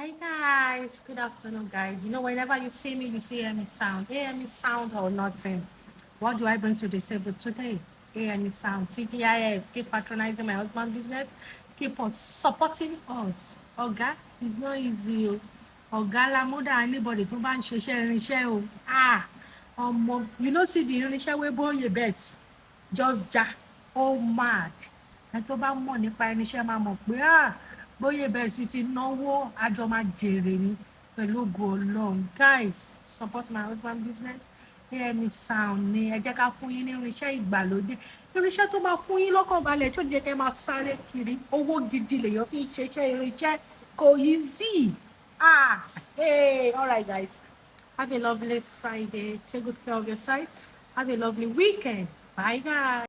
Hi guys, good afternoon guys. Whenever you see me, you see A.M.E sound. A.M.E sound or nothing. What do I bring to the table today? A.M.E sound. TGIF. Keep patronizing my husband's business. Keep on supporting us. Oga, it's not easy. Oga la muda anybody tó bá ń ṣiṣẹ́ irinṣẹ́ o. See the irinṣẹ́ wey bóyè bet just ja. Oh mad. Ẹ tó bá mọ̀ nípa irinṣẹ́ máa mọ̀ pé bóyá bẹ́ẹ̀ sì ti náwó àjọ máa jèrè ni pẹ̀lú ògo Ọlọ́run. Guys, support my husband business. A.M.E sound ni ẹ jẹ́ ká fún yín ní irinṣẹ́ ìgbàlódé, irinṣẹ́ tó máa fún yín lọ́kàn balẹ̀ tó jẹ́ kẹ́ máa sáré kiri. Owó gidi lèèyàn fi ń ṣiṣẹ́ irinṣẹ́, kò easy. All right guys, have a lovely Friday, take good care of yourself, have a lovely weekend. Bye guys.